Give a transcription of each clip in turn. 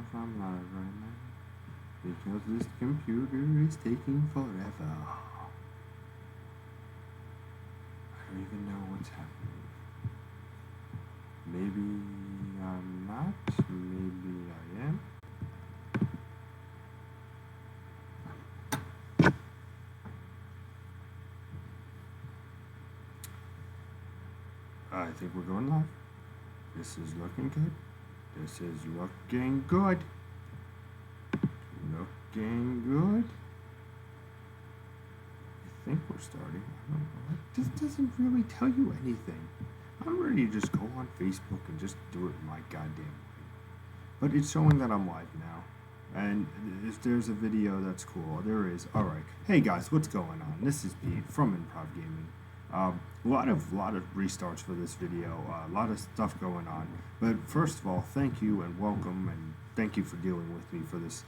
if I'm live right now. Because this computer is taking forever. I don't even know what's happening. Maybe I'm not. Maybe I am. I think we're going live. This is looking good. This is looking good. Looking good. I think we're starting. I don't know. This doesn't really tell you anything. I'm ready to just go on Facebook and just do it my goddamn way. But it's showing that I'm live now. And if there's a video, that's cool. There is. Alright. Hey guys, what's going on? This is Pete from ImprovGamers. A lot of restarts for this video, a lot of stuff going on. But first of all, thank you and welcome, and thank you for dealing with me for this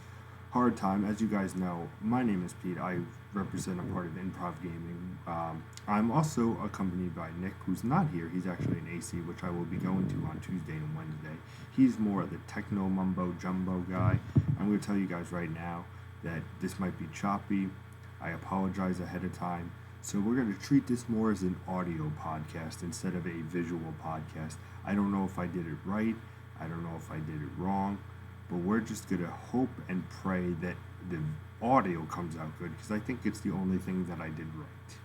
hard time. As you guys know, my name is Pete. I represent a part of ImprovGamers. I'm also accompanied by Nick, who's not here. He's actually an AC, which I will be going to on Tuesday and Wednesday. He's more of the techno mumbo jumbo guy. I'm going to tell you guys right now that this might be choppy. I apologize ahead of time. So we're going to treat this more as an audio podcast instead of a visual podcast. I don't know if I did it right. I don't know if I did it wrong. But we're just going to hope and pray that the audio comes out good, because I think it's the only thing that I did right.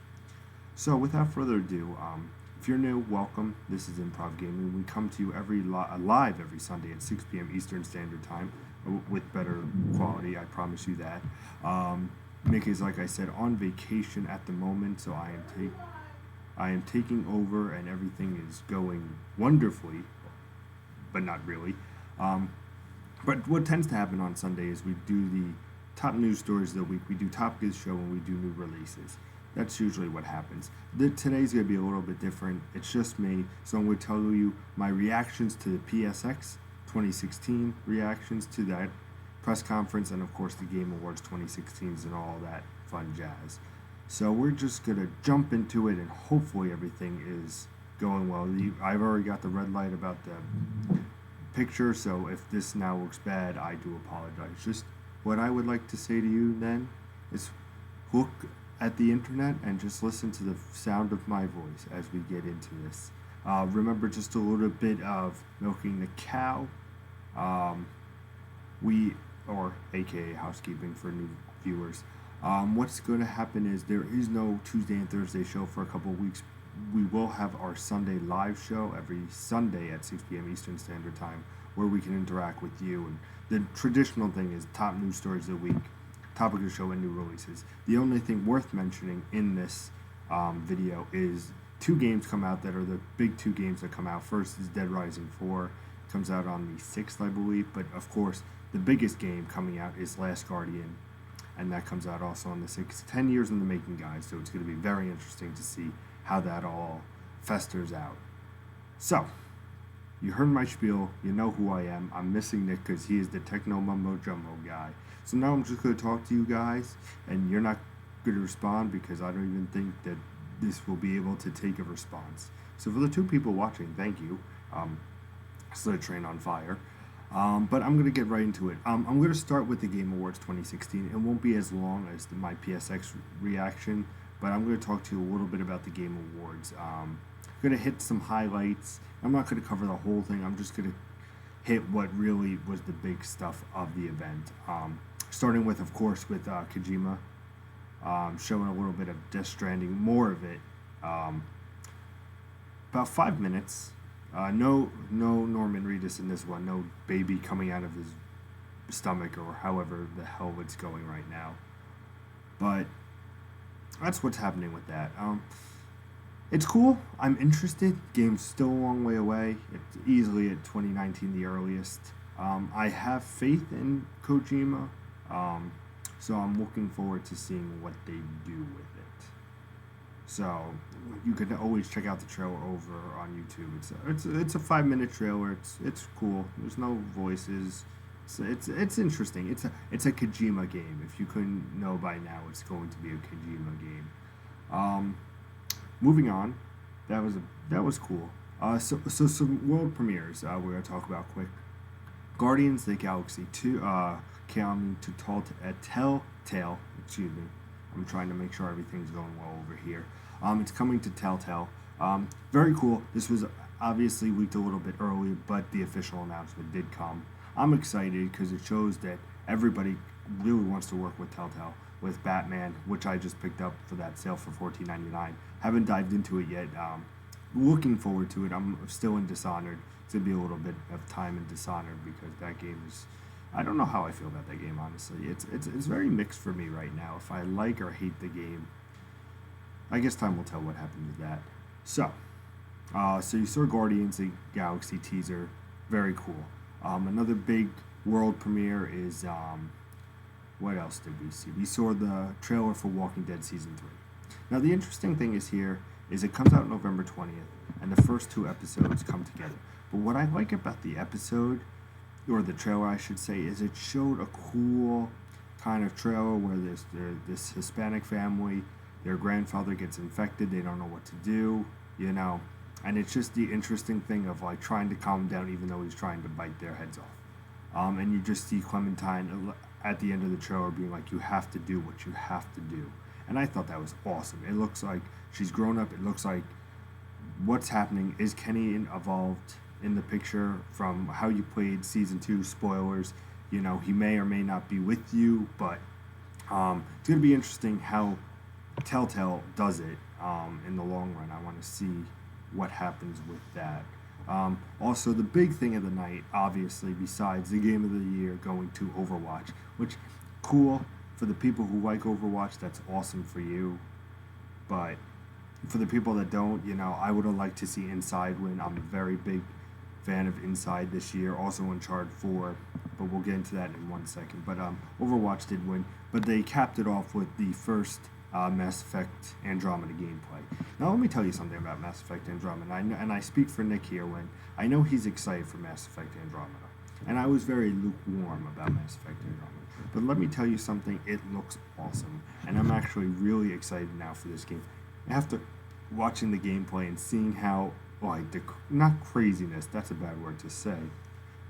So without further ado, if you're new, welcome. This is ImprovGamers. We come to you live every Sunday at 6 p.m. Eastern Standard Time with better quality. I promise you that. Nick is, like I said, on vacation at the moment, so I am taking over, and everything is going wonderfully, but not really. But what tends to happen on Sunday is we do the top news stories of the week. We do Top Gear Show, and we do new releases. That's usually what happens. Today's going to be a little bit different. It's just me, so I'm going to tell you my reactions to the PSX 2016, reactions to that press conference, and of course the Game Awards 2016s and all that fun jazz. So we're just going to jump into it, and hopefully everything is going well. I've already got the red light about the picture, so if this now looks bad, I do apologize. Just what I would like to say to you then is look at the internet and just listen to the sound of my voice as we get into this. Remember just a little bit of milking the cow. Or aka housekeeping for new viewers. What's going to happen is there is no Tuesday and Thursday show for a couple of weeks. We will have our Sunday live show every Sunday at 6 p.m. Eastern Standard Time, where we can interact with you. And the traditional thing is top news stories of the week, topic of the show, and new releases. The only thing worth mentioning in this video is two games come out that are the big two games that come out. First is Dead Rising 4. Comes out on the 6th, I believe. But of course, the biggest game coming out is Last Guardian, and that comes out also on the 6th. 10 years in the making, guys, so it's going to be very interesting to see how that all festers out. So, you heard my spiel. You know who I am. I'm missing Nick because he is the techno mumbo jumbo guy. So now I'm just going to talk to you guys, and you're not going to respond because I don't even think that this will be able to take a response. So for the two people watching, thank you. Set a train on fire. But I'm going to get right into it. I'm going to start with the Game Awards 2016. It won't be as long as my PSX reaction, but I'm going to talk to you a little bit about the Game Awards. I'm going to hit some highlights. I'm not going to cover the whole thing. I'm just going to hit what really was the big stuff of the event. Starting with, of course, with Kojima, showing a little bit of Death Stranding, more of it. About 5 minutes. No Norman Reedus in this one. No baby coming out of his stomach or however the hell it's going right now. But that's what's happening with that. It's cool. I'm interested. Game's still a long way away. It's easily at 2019 the earliest. I have faith in Kojima, so I'm looking forward to seeing what they do with it. So you can always check out the trailer over on YouTube. It's a 5-minute trailer. It's cool. There's no voices. It's interesting. It's a Kojima game. If you couldn't know by now, it's going to be a Kojima game. Moving on, that was cool. So some world premieres we're gonna talk about Guardians of the Galaxy 2 coming to Telltale. Excuse me. I'm trying to make sure everything's going well over here. It's coming to Telltale. Very cool. This was obviously leaked a little bit early, but the official announcement did come. I'm excited because it shows that everybody really wants to work with Telltale with Batman, which I just picked up for that sale for $14.99. Haven't dived into it yet. Looking forward to it. I'm still in Dishonored. It's going to be a little bit of time in Dishonored because that game is... I don't know how I feel about that game, honestly. It's very mixed for me right now. If I like or hate the game, I guess time will tell what happened with that. So you saw Guardians of the Galaxy teaser. Very cool. Another big world premiere is... what else did we see? We saw the trailer for Walking Dead Season 3. Now, the interesting thing is it comes out November 20th, and the first 2 episodes come together. But what I like about the episode, or the trailer I should say, is it showed a cool kind of trailer where there's this Hispanic family, their grandfather gets infected, they don't know what to do, and it's just the interesting thing of like trying to calm him down even though he's trying to bite their heads off. And you just see Clementine at the end of the trailer being like, you have to do what you have to do. And I thought that was awesome. It looks like she's grown up. It looks like what's happening is Kenny evolved in the picture from how you played Season 2. Spoilers. He may or may not be with you, but it's going to be interesting how Telltale does it in the long run. I want to see what happens with that. Also, the big thing of the night, obviously, besides the game of the year going to Overwatch, which, cool, for the people who like Overwatch, that's awesome for you. But for the people that don't, I would have liked to see Inside win. I'm a very big fan of Inside this year, also Uncharted 4, but we'll get into that in 1 second. But Overwatch did win, but they capped it off with the first Mass Effect Andromeda gameplay. Now let me tell you something about Mass Effect Andromeda, and I speak for Nick here when I know he's excited for Mass Effect Andromeda, and I was very lukewarm about Mass Effect Andromeda. But let me tell you something, it looks awesome, and I'm actually really excited now for this game. After watching the gameplay and seeing how, not craziness, that's a bad word to say,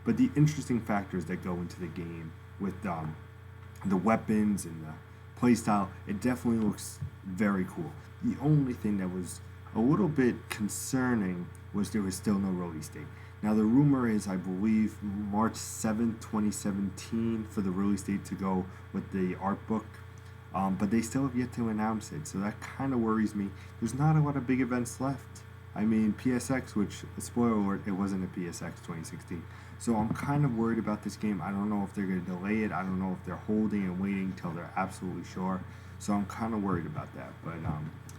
but the interesting factors that go into the game with the weapons and the playstyle, it definitely looks very cool. The only thing that was a little bit concerning was there was still no release date. Now the rumor is, I believe, March 7th, 2017 for the release date to go with the art book, but they still have yet to announce it, so that kind of worries me. There's not a lot of big events left. I mean, PSX, which, spoiler alert, it wasn't a PSX 2016. So I'm kind of worried about this game. I don't know if they're going to delay it. I don't know if they're holding and waiting until they're absolutely sure. So I'm kind of worried about that. But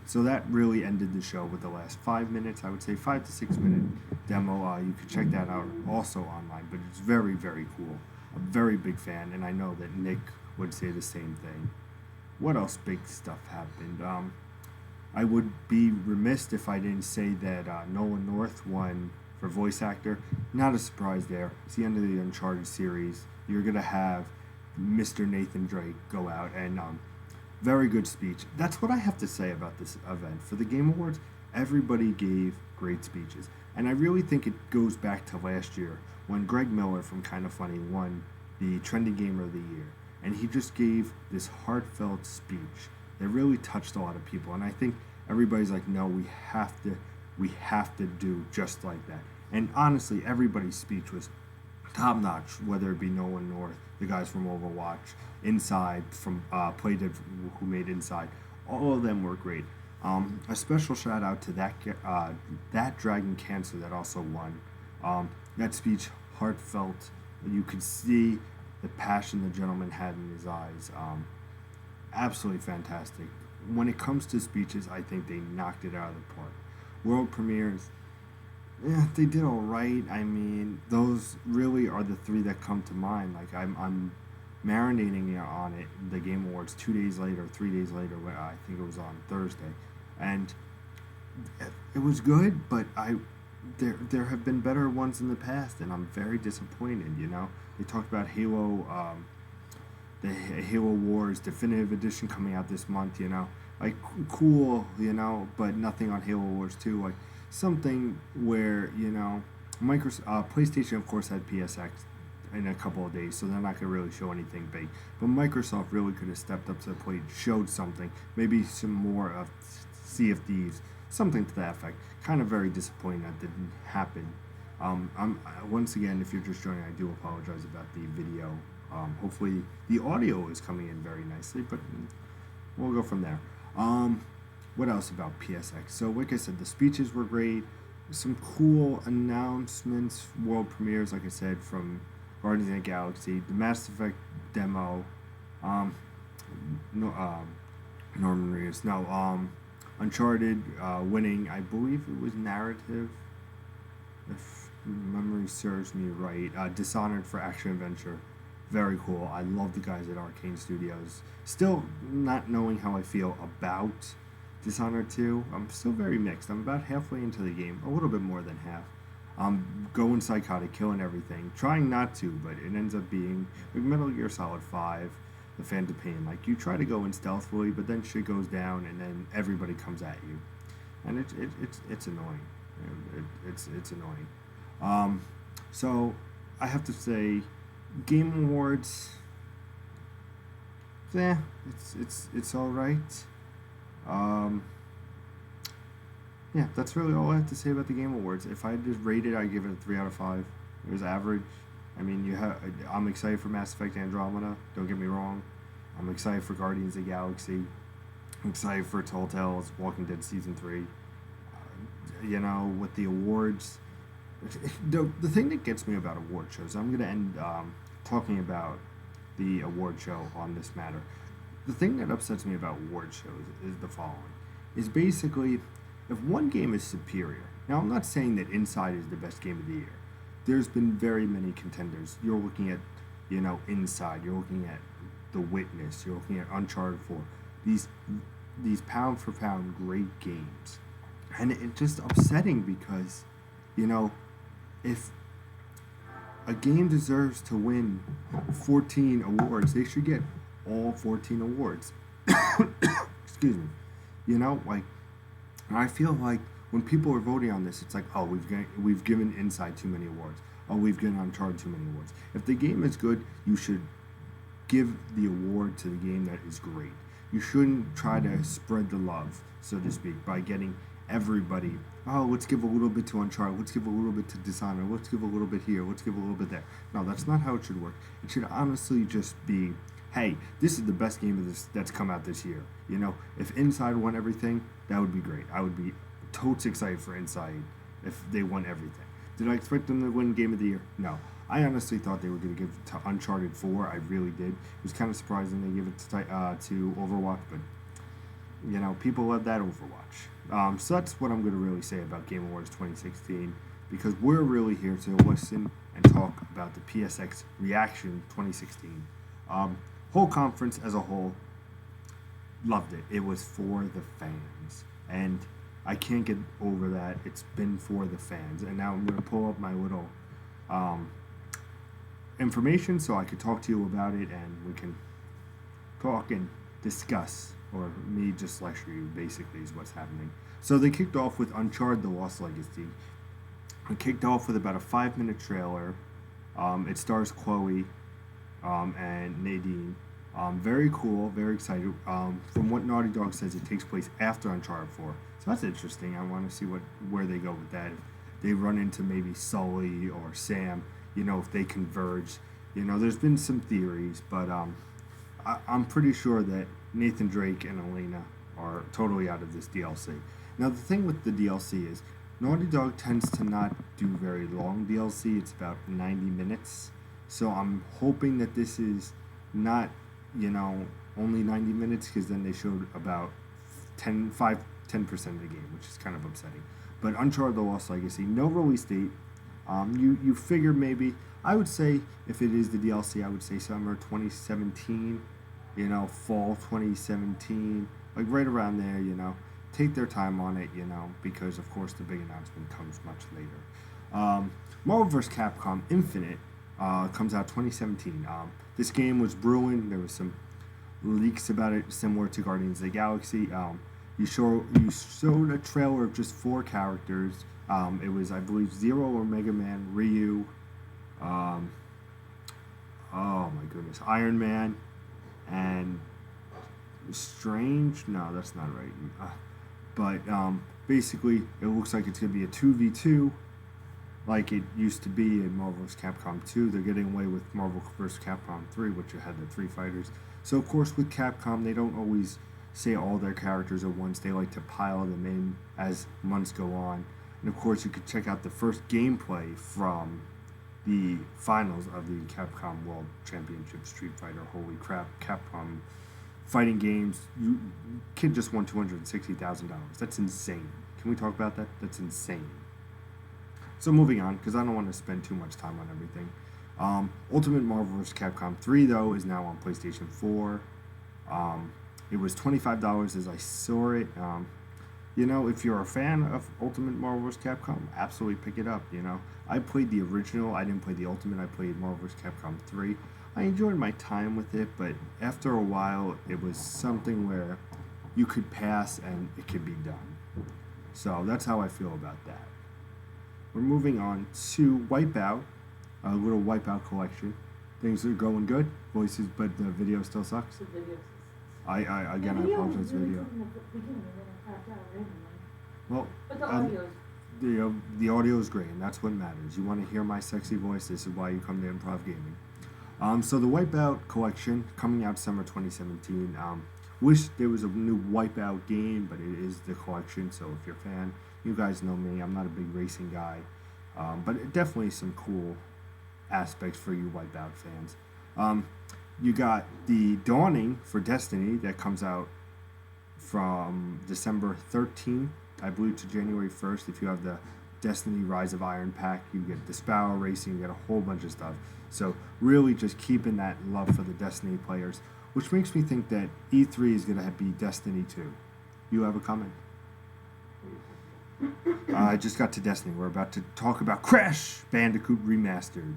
so that really ended the show with the last 5 minutes. I would say 5 to 6 minute demo. You can check that out also online. But it's very, very cool. I'm a very big fan, and I know that Nick would say the same thing. What else big stuff happened? I would be remiss if I didn't say that Nolan North won for voice actor. Not a surprise there. It's the end of the Uncharted series. You're going to have Mr. Nathan Drake go out, and very good speech. That's what I have to say about this event. For the Game Awards, everybody gave great speeches. And I really think it goes back to last year when Greg Miller from Kinda Funny won the Trending Gamer of the Year. And he just gave this heartfelt speech that really touched a lot of people. And I think everybody's like, no, we have to do just like that. And honestly, everybody's speech was top notch, whether it be Nolan North, the guys from Overwatch, Inside, from Playdead, who made Inside. All of them were great. A special shout out to that Dragon Cancer that also won. That speech, heartfelt. You could see the passion the gentleman had in his eyes. Absolutely fantastic. When it comes to speeches, I think they knocked it out of the park. World premieres, they did all right. I mean, those really are the 3 that come to mind. Like, I'm marinating on it. The Game Awards 2 days later, 3 days later. I think it was on Thursday, and it was good. But there have been better ones in the past, and I'm very disappointed. They talked about Halo. The Halo Wars Definitive Edition coming out this month, like, cool, but nothing on Halo Wars 2, like, something where, PlayStation, of course, had PSX, in a couple of days, so they're not going to really show anything big. But Microsoft really could have stepped up to the plate, showed something, maybe some more of Sea of Thieves, something to that effect. Kind of very disappointing that didn't happen. Once again, if you're just joining, I do apologize about the video. Hopefully the audio is coming in very nicely, but we'll go from there. What else about PSX? So, like I said, the speeches were great. Some cool announcements, world premieres, like I said, from Guardians of the Galaxy, the Mass Effect demo, Norman Reedus, Uncharted winning, I believe it was narrative, if memory serves me right. Dishonored for action adventure, very cool. I love the guys at Arcane Studios. Still not knowing how I feel about Dishonored 2. I'm still very mixed. I'm about halfway into the game, a little bit more than half. I'm going psychotic, killing everything, trying not to, but it ends up being like Metal Gear Solid 5, The Phantom Pain. Like, you try to go in stealthily, but then shit goes down, and then everybody comes at you, and it's annoying. It's annoying. So I have to say, Game Awards, it's all right. Yeah, that's really all I have to say about the Game Awards. If I just rate it, I'd give it a 3 out of 5. It was average. I mean, I'm excited for Mass Effect Andromeda, don't get me wrong. I'm excited for Guardians of the Galaxy. I'm excited for Telltale's Walking Dead Season 3. With the awards, the thing that gets me about award shows, I'm going to end talking about the award show on this matter. The thing that upsets me about award shows is the following. Is basically, if one game is superior, now I'm not saying that Inside is the best game of the year. There's been very many contenders. You're looking at, Inside, you're looking at The Witness, you're looking at Uncharted 4. These pound for pound great games. And it's just upsetting because, if a game deserves to win 14 awards, they should get all 14 awards. Excuse me. I feel like when people are voting on this, it's like, oh, we've given Inside too many awards. Oh, we've given Uncharted too many awards. If the game is good, you should give the award to the game that is great. You shouldn't try to spread the love, so to speak, by getting everybody, oh, let's give a little bit to Uncharted, let's give a little bit to Dishonored, let's give a little bit here, let's give a little bit there. No, that's not how it should work. It should honestly just be, hey, this is the best game of this that's come out this year. If Inside won everything, that would be great. I would be totes excited for Inside if they won everything. Did I expect them to win Game of the Year? No. I honestly thought they were going to give it to Uncharted 4. I really did. It was kind of surprising they gave it to Overwatch, but, people love that Overwatch. So that's what I'm going to really say about Game Awards 2016, because we're really here to listen and talk about the PSX Reaction 2016. Whole conference as a whole, loved it. It was for the fans, and I can't get over that. It's been for the fans, and now I'm going to pull up my little information so I could talk to you about it, and we can talk and discuss, or me just lecture you, basically, is what's happening. So they kicked off with Uncharted: The Lost Legacy. It kicked off with about a 5-minute trailer. It stars Chloe and Nadine. Very cool, very excited. From what Naughty Dog says, it takes place after Uncharted 4. So that's interesting. I want to see where they go with that. If they run into maybe Sully or Sam, if they converge. There's been some theories, but I'm pretty sure that Nathan Drake and Elena are totally out of this DLC. Now, the thing with the DLC is Naughty Dog tends to not do very long DLC. It's about 90 minutes. So I'm hoping that this is not, only 90 minutes, because then they showed about 10% of the game, which is kind of upsetting. But Uncharted: The Lost Legacy, no release date. You figure maybe, I would say, if it is the DLC, I would say summer 2017, fall 2017, like right around there, take their time on it, because of course the big announcement comes much later. Marvel vs. Capcom Infinite comes out 2017. This game was brewing. There was some leaks about it, similar to Guardians of the Galaxy. You showed a trailer of just 4 characters. It was, I believe, Zero or Mega Man, Ryu, goodness, Iron Man and Strange. No, that's not right. But basically, it looks like it's going to be a 2v2 like it used to be in Marvel vs. Capcom 2. They're getting away with Marvel vs. Capcom 3, which had the 3 fighters. So, of course, with Capcom, they don't always say all their characters at once. They like to pile them in as months go on. And, of course, you could check out the first gameplay from the finals of the Capcom World Championship Street Fighter. Holy crap, Capcom fighting games. Kid just won $260,000. That's insane. Can we talk about that? That's insane. So moving on, because I don't want to spend too much time on everything. Ultimate Marvel vs. Capcom 3, though, is now on PlayStation 4. It was $25 as I saw it. If you're a fan of Ultimate Marvel vs. Capcom, absolutely pick it up, I played the original. I didn't play the Ultimate. I played Marvel vs. Capcom 3. I enjoyed my time with it, but after a while, it was something where you could pass and it could be done. So that's how I feel about that. We're moving on to Wipeout, a little Wipeout collection. Things are going good, voices, but the video still sucks. The video. I apologize for the video. Well, but the audio. The audio is great, and that's what matters. You want to hear my sexy voice. This is why you come to Improv Gaming. So the Wipeout collection coming out summer 2017. Wish there was a new Wipeout game, but it is the collection. So if you're a fan, you guys know me. I'm not a big racing guy, but definitely some cool aspects for you Wipeout fans. You got the Dawning for Destiny that comes out from December 13th, I believe, to January 1st. If you have the Destiny Rise of Iron pack, you get the Sparrow Racing, you get a whole bunch of stuff. So really just keeping that love for the Destiny players, which makes me think that E3 is going to be Destiny 2. You have a comment? I just got to Destiny. We're about to talk about Crash Bandicoot Remastered.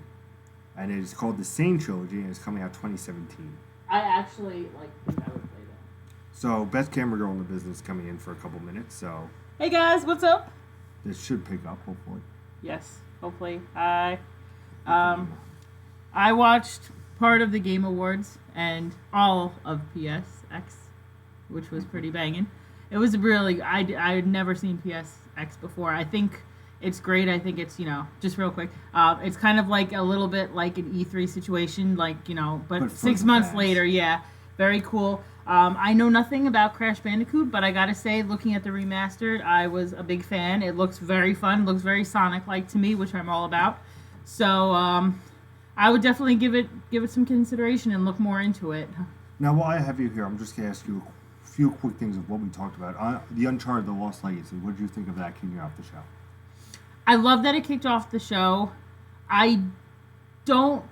And it is called the Sane Trilogy, and it's coming out 2017. I actually think I would play that. So, best camera girl in the business coming in for a couple minutes, so... Hey guys, what's up? This should pick up, hopefully. Yes, hopefully. I watched part of the Game Awards and all of PSX, which was pretty banging. It was really... I had never seen PSX before. I think it's great. I think it's, just real quick, it's kind of like a little bit like an E3 situation, but 6 months later, yeah, very cool. I know nothing about Crash Bandicoot, but I gotta say, looking at the remastered, I was a big fan. It looks very fun, looks very Sonic-like to me, which I'm all about. So, I would definitely give it some consideration and look more into it. Now, while I have you here, I'm just gonna ask you a few quick things of what we talked about. The Uncharted: The Lost Legacy. What did you think of that kicking off the show? I love that it kicked off the show. I don't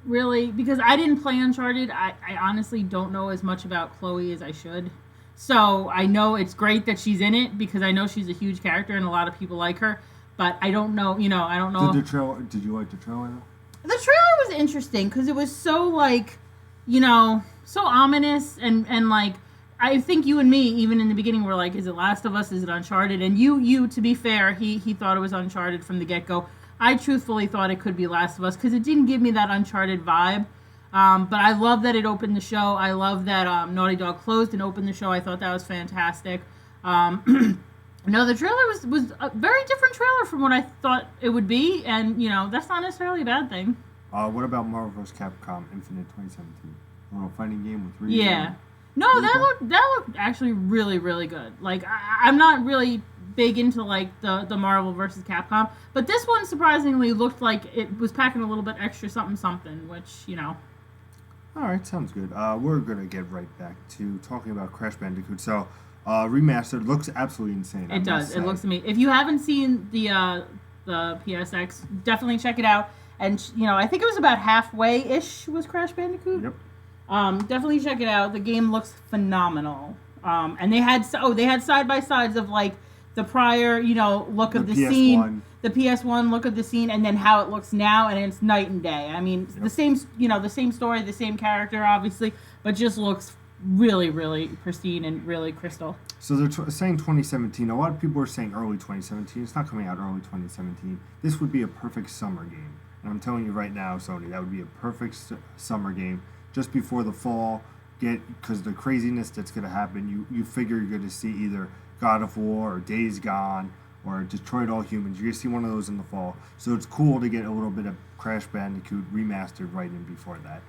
really, because I didn't play Uncharted, I honestly don't know as much about Chloe as I should. So I know it's great that she's in it, because I know she's a huge character and a lot of people like her, but I don't know, I don't know. Did you like the trailer? The trailer was interesting, because it was so, so ominous, and I think you and me, even in the beginning, were like, is it Last of Us? Is it Uncharted? And you, to be fair, he thought it was Uncharted from the get-go. I truthfully thought it could be Last of Us, because it didn't give me that Uncharted vibe. But I love that it opened the show. I love that Naughty Dog closed and opened the show. I thought that was fantastic. No, the trailer was a very different trailer from what I thought it would be, and, that's not necessarily a bad thing. What about Marvel vs. Capcom Infinite 2017? A little fighting game with 3D? Yeah. No, that looked actually really, really good. I'm not really big into the Marvel versus Capcom, but this one surprisingly looked like it was packing a little bit extra something, which All right, sounds good. We're gonna get right back to talking about Crash Bandicoot. So, remastered looks absolutely insane. It does. It looks amazing. If you haven't seen the PSX, definitely check it out. And I think it was about halfway-ish was Crash Bandicoot. Yep. Definitely check it out. The game looks phenomenal. And they had side by sides of the prior, look of the scene, the PS1 look of the scene, and then how it looks now, and it's night and day. I mean, the same story, the same character, obviously, but just looks really, really pristine and really crystal. So they're saying 2017. A lot of people are saying early 2017. It's not coming out early 2017. This would be a perfect summer game. And I'm telling you right now, Sony, that would be a perfect summer game just before the fall. Because the craziness that's going to happen, you figure you're going to see either God of War or Days Gone or Detroit All Humans. You're going to see one of those in the fall. So it's cool to get a little bit of Crash Bandicoot remastered right in before that.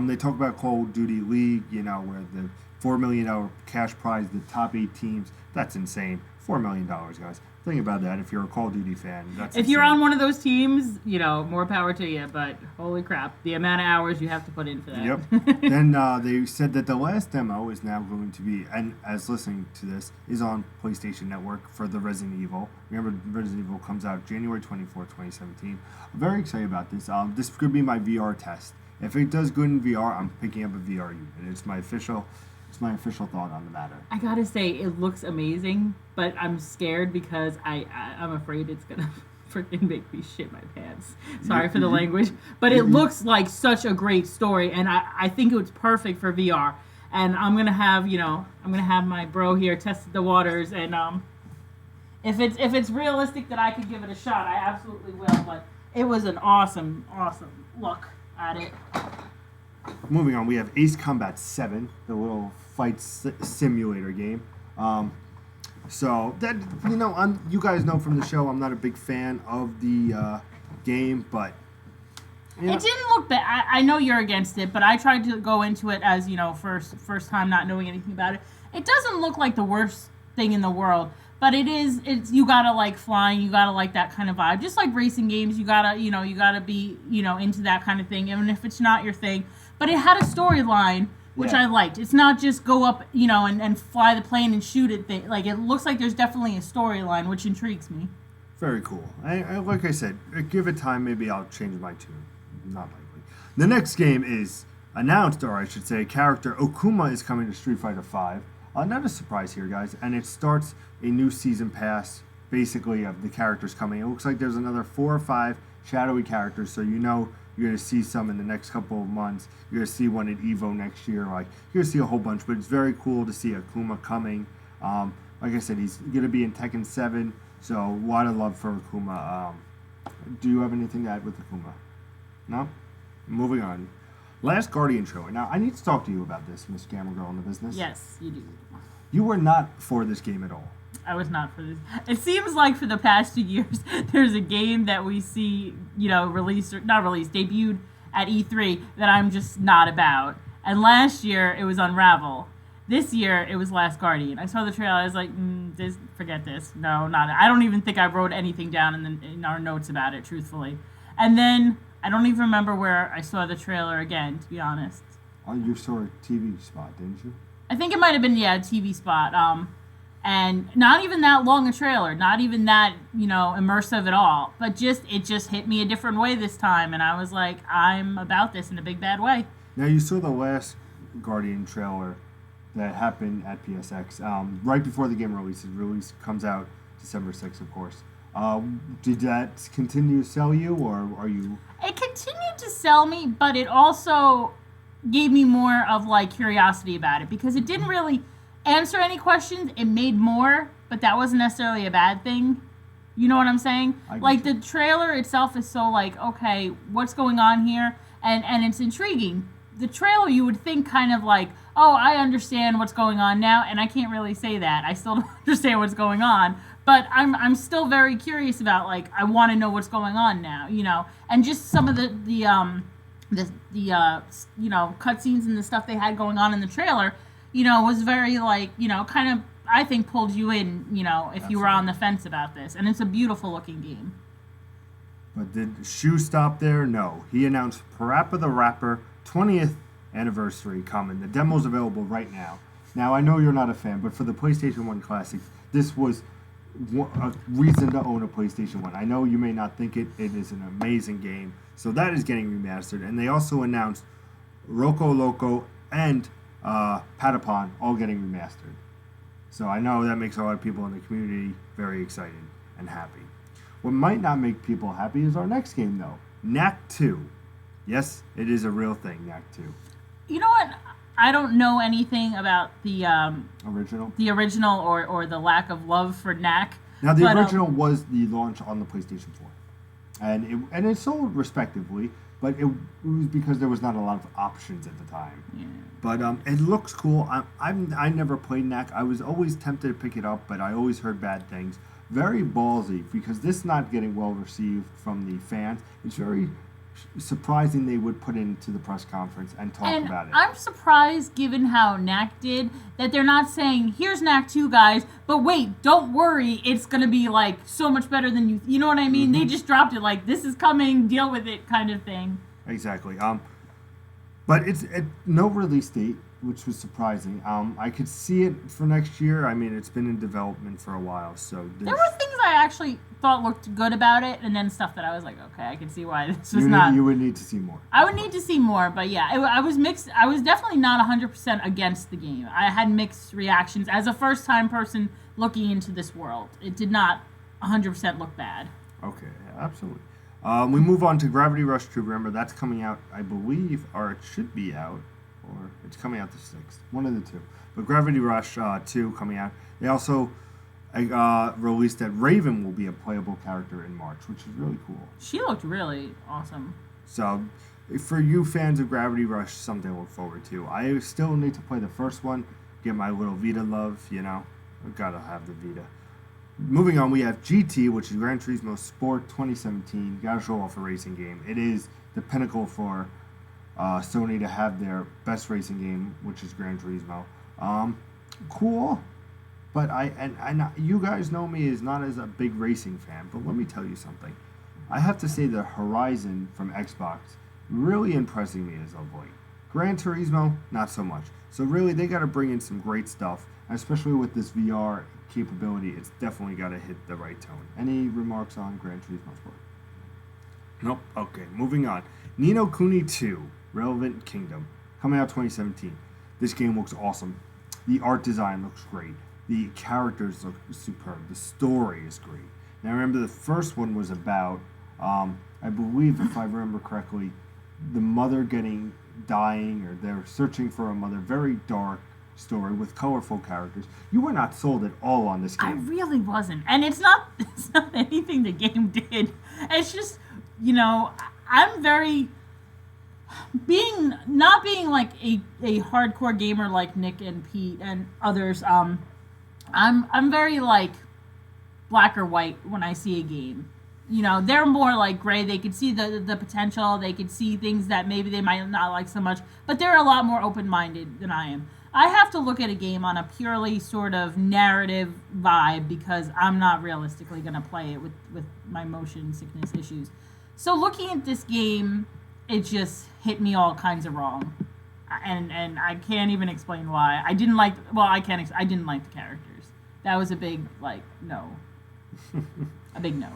They talk about Call of Duty League, where the $4 million cash prize, the top 8 teams. That's insane. $4 million, guys. Think about that. If you're a Call of Duty fan, that's if insane. you're on one of those teams, more power to you. But holy crap, the amount of hours you have to put in for that. Yep. Then they said that the last demo is now going to be, and as listening to this, is on PlayStation Network for the Resident Evil. Remember, Resident Evil comes out January 24th, 2017. I'm very excited about this. This could be my VR test. If it does good in VR, I'm picking up a VR unit. It's my official thought on the matter. I gotta say, it looks amazing, but I'm scared because I'm afraid it's gonna freaking make me shit my pants. Sorry for the language, but it looks like such a great story, and I think it was perfect for VR. And I'm gonna have my bro here test the waters, and if it's realistic that I could give it a shot, I absolutely will. But it was an awesome look at it. Moving on, we have Ace Combat 7, the little fight simulator game. So that you guys know from the show, I'm not a big fan of the game, but it didn't look bad. I know you're against it, but I tried to go into it as first time not knowing anything about it. It doesn't look like the worst thing in the world, but it's you gotta like flying, you gotta like that kind of vibe. Just like racing games, you gotta be into that kind of thing, even if it's not your thing. But it had a storyline, which I liked. It's not just go up, and fly the plane and shoot it. Like, it looks like there's definitely a storyline, which intrigues me. Very cool. I like I said, give it time, maybe I'll change my tune. Not likely. The next game is announced, or I should say, character Okuma is coming to Street Fighter V. Not a surprise here, guys. And it starts a new season pass, basically, of the characters coming. It looks like there's another 4 or 5 shadowy characters, so you're going to see some in the next couple of months. You're going to see one at EVO next year. You're going to see a whole bunch, but it's very cool to see Akuma coming. Like I said, he's going to be in Tekken 7, so a lot of love for Akuma. Do you have anything to add with Akuma? No? Moving on. Last Guardian trailer. Now, I need to talk to you about this, Miss Camera Girl in the business. Yes, you do. You were not for this game at all. I was not for this. It seems like for the past 2 years, there's a game that we see, debuted at E3 that I'm just not about. And last year, it was Unravel. This year, it was Last Guardian. I saw the trailer, I was like, forget this. No, not it. I don't even think I wrote anything down in our notes about it, truthfully. And then, I don't even remember where I saw the trailer again, to be honest. Oh, you saw a TV spot, didn't you? I think it might have been, a TV spot. And not even that long a trailer, not even that, immersive at all. But it just hit me a different way this time. And I was like, I'm about this in a big bad way. Now, you saw the last Guardian trailer that happened at PSX right before the game releases. Release comes out December 6th, of course. Did that continue to sell you, or are you... It continued to sell me, but it also gave me more of, curiosity about it. Because it didn't really answer any questions. It made more, but that wasn't necessarily a bad thing. You know what I'm saying? The trailer itself is so okay, what's going on here? And it's intriguing. The trailer, you would think kind of oh, I understand what's going on now, and I can't really say that. I still don't understand what's going on, but I'm still very curious about I want to know what's going on now, and just some of the cutscenes and the stuff they had going on in the trailer. Was very kind of, I think, pulled you in, if you were on the fence about this. And it's a beautiful looking game. But did Shu stop there? No. He announced Parappa the Rapper 20th anniversary coming. The demo's available right now. Now, I know you're not a fan, but for the PlayStation 1 Classic, this was a reason to own a PlayStation 1. I know you may not think it is an amazing game. So that is getting remastered. And they also announced Roco Loco and Patapon all getting remastered. So I know that makes a lot of people in the community very excited and happy. What might not make people happy is our next game, though. Knack 2. Yes, it is a real thing, Knack 2. You know what? I don't know anything about the original or the lack of love for Knack. Now, the original was the launch on the PlayStation 4. and it sold respectively, but it was because there was not a lot of options at the time. Yeah. But it looks cool. I never played NAC. I was always tempted to pick it up, but I always heard bad things. Very ballsy because this not getting well received from the fans. It's very surprising they would put it into the press conference and talk about it. I'm surprised, given how NAC did, that they're not saying, here's NAC 2, guys, but wait, don't worry, it's going to be, like, so much better than you know what I mean? Mm-hmm. They just dropped it like, this is coming, deal with it kind of thing. Exactly. But it's no release date, which was surprising. I could see it for next year. I mean, it's been in development for a while, so... There were things I actually thought looked good about it, and then stuff that I was like, okay, I can see why this was not... You would need to see more. I would need to see more, but yeah, I was mixed. I was definitely not 100% against the game. I had mixed reactions. As a first-time person looking into this world, it did not 100% look bad. Okay, absolutely. We move on to Gravity Rush 2. Remember, that's coming out, I believe, or it should be out, or it's coming out the 6th. One of the two. But Gravity Rush 2 coming out. They also released that Raven will be a playable character in March, which is really cool. She looked really awesome. So, for you fans of Gravity Rush, something to look forward to. I still need to play the first one, get my little Vita love, you know. I've got to have the Vita. Moving on, we have GT, which is Gran Turismo Sport 2017. Gotta show off a racing game. It is the pinnacle for Sony to have their best racing game, which is Gran Turismo. Cool, but I you guys know me as not as a big racing fan, but let me tell you something. I have to say the Horizon from Xbox really impressing me as of late. Gran Turismo, not so much. So really, they got to bring in some great stuff, especially with this VR capability. It's definitely got to hit the right tone. Any remarks on Gran Turismo Sport? Nope. Okay, moving on. Ni no Kuni 2, Relevant Kingdom, coming out 2017. This game looks awesome. The art design looks great. The characters look superb. The story is great. Now, remember, the first one was about, I believe, if I remember correctly, the mother dying, or they're searching for a mother. Very dark story with colorful characters. You were not sold at all on this game. I really wasn't. And it's not anything the game did. It's just, you know, I'm very... not being like a hardcore gamer like Nick and Pete and others, I'm very like black or white when I see a game. You know, they're more like gray. They could see the potential. They could see things that maybe they might not like so much. But they're a lot more open-minded than I am. I have to look at a game on a purely sort of narrative vibe because I'm not realistically going to play it with my motion sickness issues. So looking at this game, it just hit me all kinds of wrong. And I can't even explain why. I didn't like... Well, I didn't like the characters. That was a big, like, no. A big no.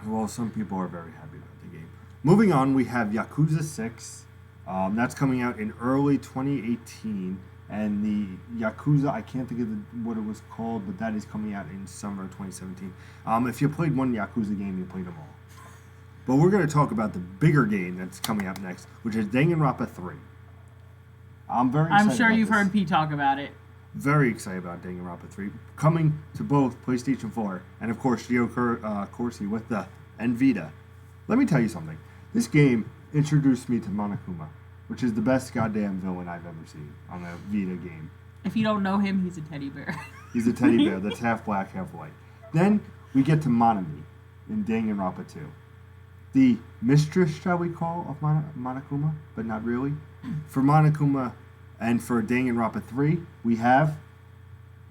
Well, some people are very happy about the game. Moving on, we have Yakuza 6. That's coming out in early 2018. And the Yakuza, I can't think of what it was called, but that is coming out in summer 2017. If you played one Yakuza game, you played them all. But we're going to talk about the bigger game that's coming up next, which is Danganronpa 3. I'm sure you've heard Pete talk about it. Very excited about Danganronpa 3. Coming to both PlayStation 4 and, of course, Geo Corsi with the Vita. Let me tell you something. This game introduced me to Monokuma, which is the best goddamn villain I've ever seen on a Vita game. If you don't know him, he's a teddy bear. He's a teddy bear that's half black, half white. Then we get to Monami in Danganronpa 2. The mistress, shall we call, of Monokuma, but not really. For Monokuma and for Danganronpa 3, we have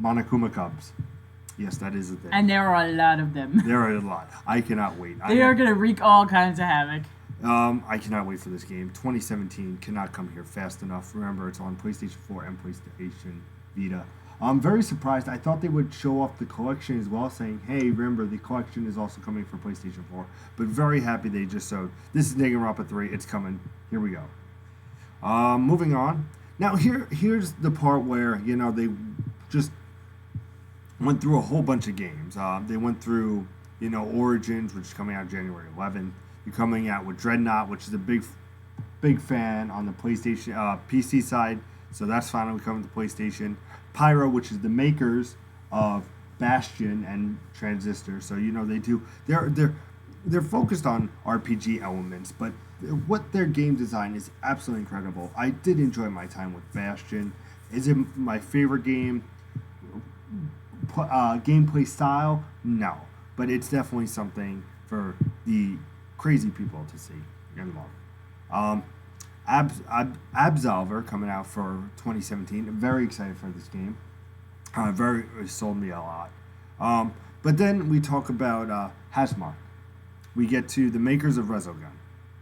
Monokuma Cubs. Yes, that is a thing. And there are a lot of them. There are a lot. I cannot wait. They are going to wreak all kinds of havoc. I cannot wait for this game. 2017 cannot come here fast enough. Remember, it's on PlayStation 4 and PlayStation Vita. I'm very surprised. I thought they would show off the collection as well, saying, hey, remember, the collection is also coming for PlayStation 4. But very happy they just showed, this is Danganronpa 3, it's coming. Here we go. Moving on. Now, here's the part where, you know, they just went through a whole bunch of games. They went through, you know, Origins, which is coming out January 11th. You're coming out with Dreadnought, which is a big fan on the PlayStation PC side. So that's finally coming to PlayStation. Pyro, which is the makers of Bastion and Transistor. So, you know, they're they're focused on RPG elements, but what their game design is absolutely incredible. I did enjoy my time with Bastion. Is it my favorite game? Gameplay style? No, but it's definitely something for the crazy people to see and love. Um, Absolver coming out for 2017. I'm very excited for this game. It sold me a lot. But then we talk about Hasmark. We get to the makers of Resogun,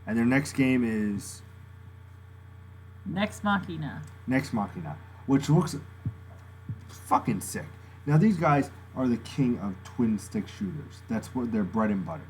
and their next game is Next Machina. Next Machina, which looks fucking sick. Now these guys are the king of twin stick shooters. That's what their bread and butter.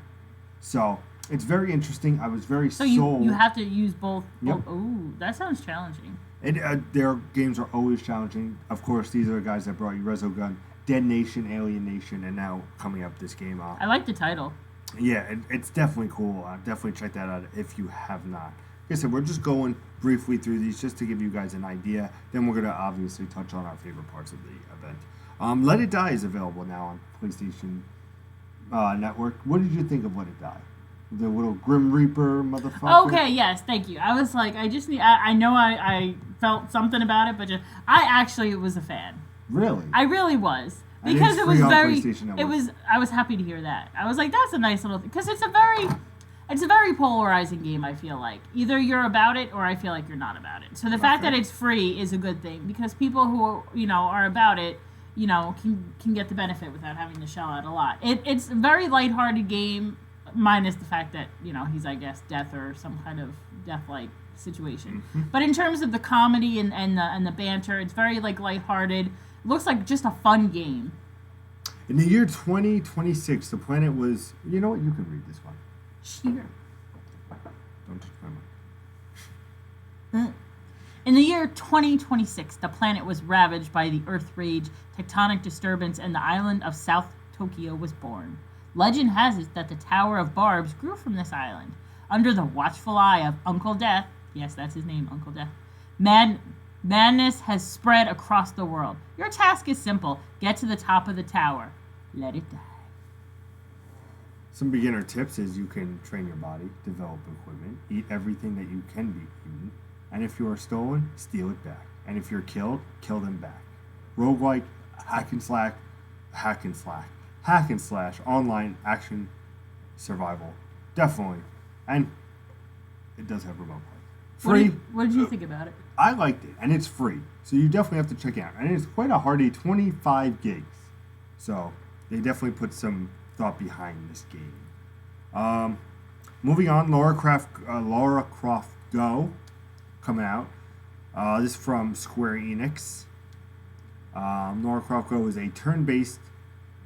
So it's very interesting. I was very So sold. you have to use both. Yep. Ooh, that sounds challenging. Their games are always challenging. Of course, these are the guys that brought you Resogun, Dead Nation, Alien Nation, and now coming up this game. I like the title. Yeah, it's definitely cool. Definitely check that out if you have not. Like I said, we're just going briefly through these just to give you guys an idea. Then we're going to obviously touch on our favorite parts of the event. Let It Die is available now on PlayStation Network. What did you think of Let It Die? The little Grim Reaper motherfucker? Okay, yes, thank you. I was like, I just need. I know I felt something about it, but I actually was a fan. Really? I really was. And Because it's it was free on very, PlayStation Network. it was. I was happy to hear that. I was like, that's a nice little thing because it's a very polarizing game. I feel like either you're about it or I feel like you're not about it. So the fact that it's free is a good thing because people who are about it, can get the benefit without having to shell out a lot. It's a very lighthearted game, minus the fact that he's death or some kind of death-like situation. Mm-hmm. But in terms of the comedy and the banter, it's very lighthearted. Looks like just a fun game. In the year 2026, the planet was... You know what? You can read this one. Sure. Don't touch my mic. In the year 2026, the planet was ravaged by the Earth Rage, tectonic disturbance, and the island of South Tokyo was born. Legend has it that the Tower of Barbs grew from this island. Under the watchful eye of Uncle Death, yes, that's his name, Uncle Death, madness has spread across the world. Your task is simple. Get to the top of the tower. Let it die. Some beginner tips is you can train your body, develop equipment, eat everything that you can be eaten, and if you are stolen, steal it back. And if you're killed, kill them back. Roguelike, hack and slash, online action survival. Definitely. And it does have remote play. Free. What did you think about it? I liked it, and it's free. So you definitely have to check it out. And it's quite a hardy 25 gigs. So they definitely put some thought behind this game. Moving on, Lara Croft Go, coming out. This is from Square Enix. Lara Croft Go is a turn-based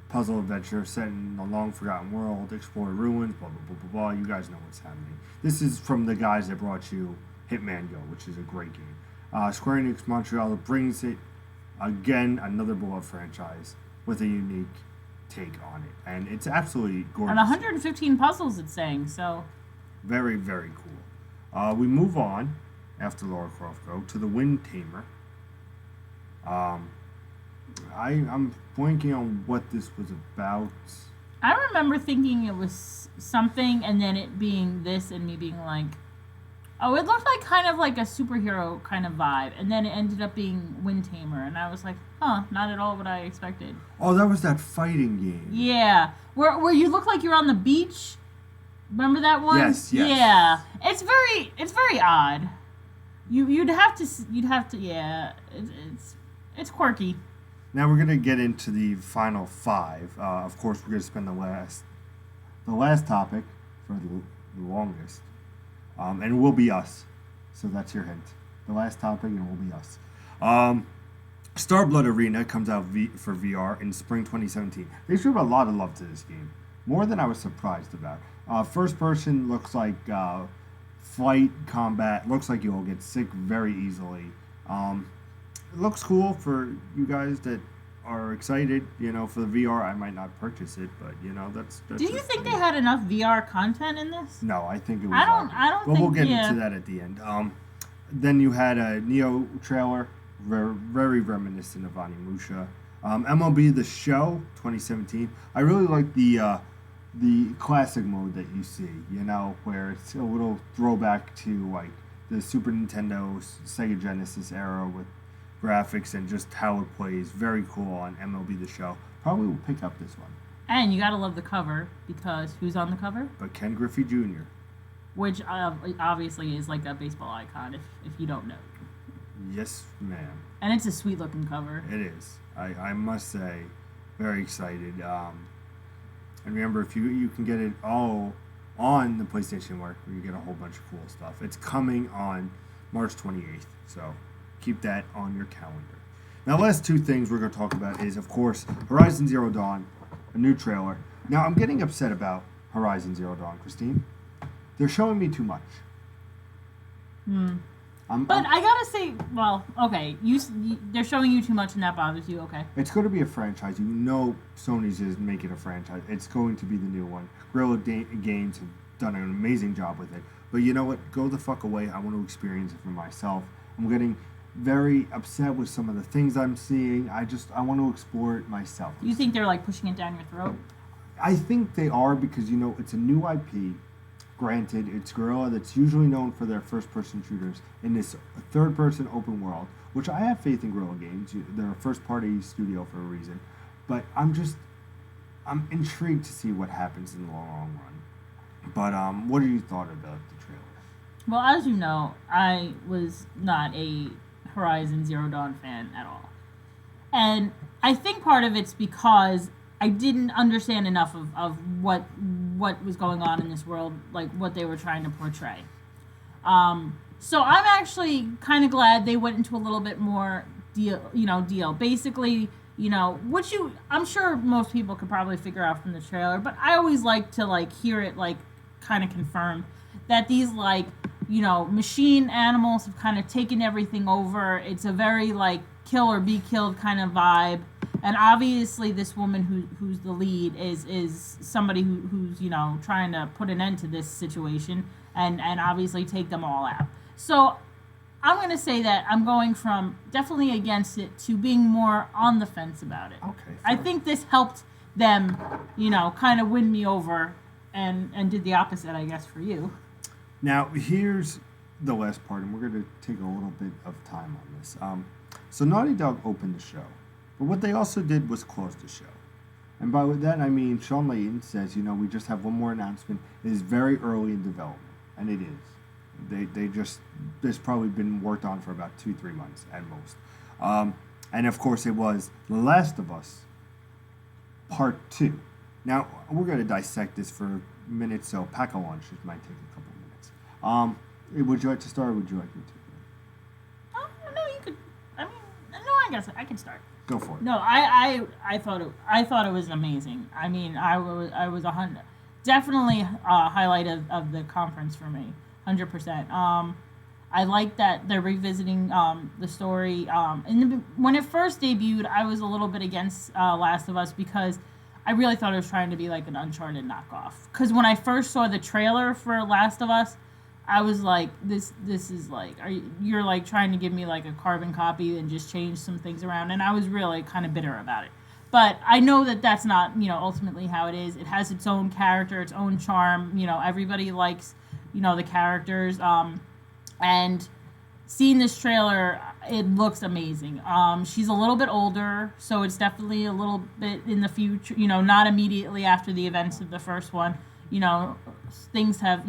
puzzle adventure set in a long-forgotten world, explore ruins, blah, blah, blah, blah, blah. You guys know what's happening. This is from the guys that brought you Hitman Go, which is a great game. Square Enix Montreal brings it, again, another beloved franchise with a unique take on it. And it's absolutely gorgeous. And 115 puzzles, it's saying, so... Very, very cool. We move on, after Lara Croft Go, to the Wind Tamer. I'm blanking on what this was about. I remember thinking it was something, and then it being this, and me being like, oh, it looked like kind of like a superhero kind of vibe, and then it ended up being Wind Tamer, and I was like, huh, not at all what I expected. Oh, that was that fighting game. Yeah, where you look like you're on the beach. Remember that one? Yes. Yeah, it's very odd. You'd have to yeah. It's quirky. Now we're gonna get into the final five. Of course, we're gonna spend the last topic for the longest, and it will be us. So that's your hint. The last topic, and it will be us. Starblood Arena comes out for VR in spring 2017. They showed a lot of love to this game, more than I was surprised about. First person looks like flight combat. Looks like you'll get sick very easily. It looks cool for you guys that are excited, for the VR. I might not purchase it, but that's Do you think they had enough VR content in this? No, I think it was. I don't. But we'll get into that at the end. Then you had a Neo trailer, very reminiscent of Onimusha. MLB The Show 2017. I really like the the classic mode that you see, where it's a little throwback to like the Super Nintendo, Sega Genesis era with graphics and just how it plays. Very cool on MLB The Show. Probably will pick up this one. And you gotta love the cover, because who's on the cover? But Ken Griffey Jr. Which obviously is like a baseball icon, if you don't know. Yes, ma'am. And it's a sweet looking cover. It is. I must say, very excited. And remember, if you can get it all on the PlayStation Network, where you get a whole bunch of cool stuff. It's coming on March 28th, so keep that on your calendar. Now, last two things we're going to talk about is, of course, Horizon Zero Dawn, a new trailer. Now, I'm getting upset about Horizon Zero Dawn, Christine. They're showing me too much. But I gotta say, well, okay, they're showing you too much, and that bothers you. Okay. It's going to be a franchise. Sony's is making a franchise. It's going to be the new one. Guerrilla Games have done an amazing job with it. But you know what? Go the fuck away. I want to experience it for myself. I'm getting very upset with some of the things I'm seeing. I want to explore it myself. You think they're like pushing it down your throat? I think they are, because it's a new IP. Granted, it's Guerrilla that's usually known for their first-person shooters in this third-person open world, which I have faith in Guerrilla Games. They're a first-party studio for a reason. But I'm intrigued to see what happens in the long run. But what have you thought about the trailer? Well, as you know, I was not a Horizon Zero Dawn fan at all. And I think part of it's because I didn't understand enough of what was going on in this world, like what they were trying to portray. So I'm actually kind of glad they went into a little bit more deal. Basically, I'm sure most people could probably figure out from the trailer, but I always like to hear it kind of confirmed that these machine animals have kind of taken everything over. It's a very kill or be killed kind of vibe. And obviously, this woman who's the lead is somebody who's trying to put an end to this situation and obviously take them all out. So I'm going to say that I'm going from definitely against it to being more on the fence about it. Okay. I think this helped them, kind of win me over and did the opposite, I guess, for you. Now, here's the last part, and we're going to take a little bit of time on this. So Naughty Dog opened the show. But what they also did was close the show. And by that I mean Sean Layton says, we just have one more announcement. It is very early in development. And it is. This probably been worked on for about 2-3 months at most. And of course it was The Last of Us Part 2. Now, we're going to dissect this for a minute, so pack a lunch. It might take a couple of minutes. Would you like to start, or would you like me to? No, you could. I guess I can start. Go for it. No, I thought it was amazing. I mean, I was definitely a highlight of the conference for me, 100%. I like that they're revisiting the story. When it first debuted, I was a little bit against Last of Us because I really thought it was trying to be like an Uncharted knockoff. Because when I first saw the trailer for Last of Us, I was like, this is like, you're like trying to give me like a carbon copy and just change some things around, and I was really kind of bitter about it. But I know that that's not, ultimately how it is. It has its own character, its own charm. Everybody likes, the characters. And seeing this trailer, it looks amazing. She's a little bit older, so it's definitely a little bit in the future. Not immediately after the events of the first one. Things have,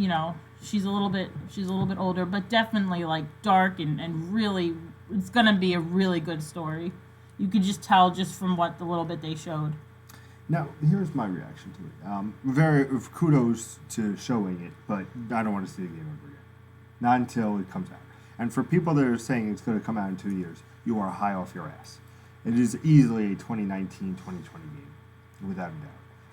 she's a little bit older, but definitely dark and really, it's gonna be a really good story. You could just tell just from what the little bit they showed. Now, here's my reaction to it. Very kudos to showing it, but I don't want to see the game ever again. Not until it comes out. And for people that are saying it's going to come out in 2 years, you are high off your ass. It is easily a 2019, 2020 game, without a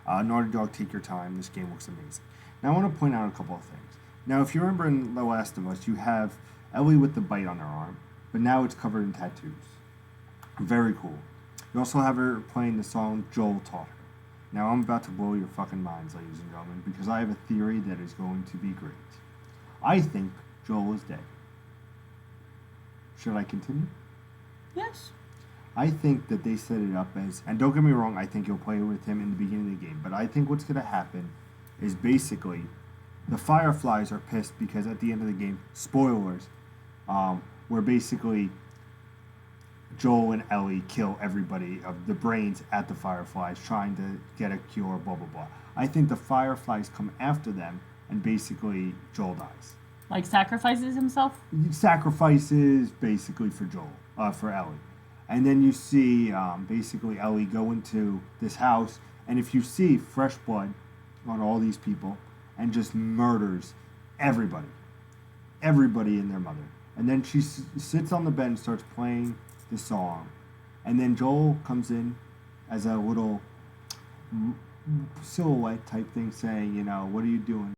doubt. Naughty Dog, take your time. This game looks amazing. Now, I want to point out a couple of things. Now, if you remember in The Last of Us, you have Ellie with the bite on her arm, but now it's covered in tattoos. Very cool. You also have her playing the song Joel taught her. Now, I'm about to blow your fucking minds, ladies and gentlemen, because I have a theory that is going to be great. I think Joel is dead. Should I continue? Yes. I think that they set it up as, and don't get me wrong, I think you'll play with him in the beginning of the game, but I think what's going to happen is basically the Fireflies are pissed because at the end of the game, spoilers, where basically Joel and Ellie kill everybody of the brains at the Fireflies trying to get a cure, blah, blah, blah. I think the Fireflies come after them and basically Joel dies. Like sacrifices himself? Sacrifices basically for Joel, for Ellie. And then you see basically Ellie go into this house, and if you see fresh blood on all these people and just murders everybody and their mother. And then she sits on the bed and starts playing the song. And then Joel comes in as a little silhouette type thing saying, you know, what are you doing?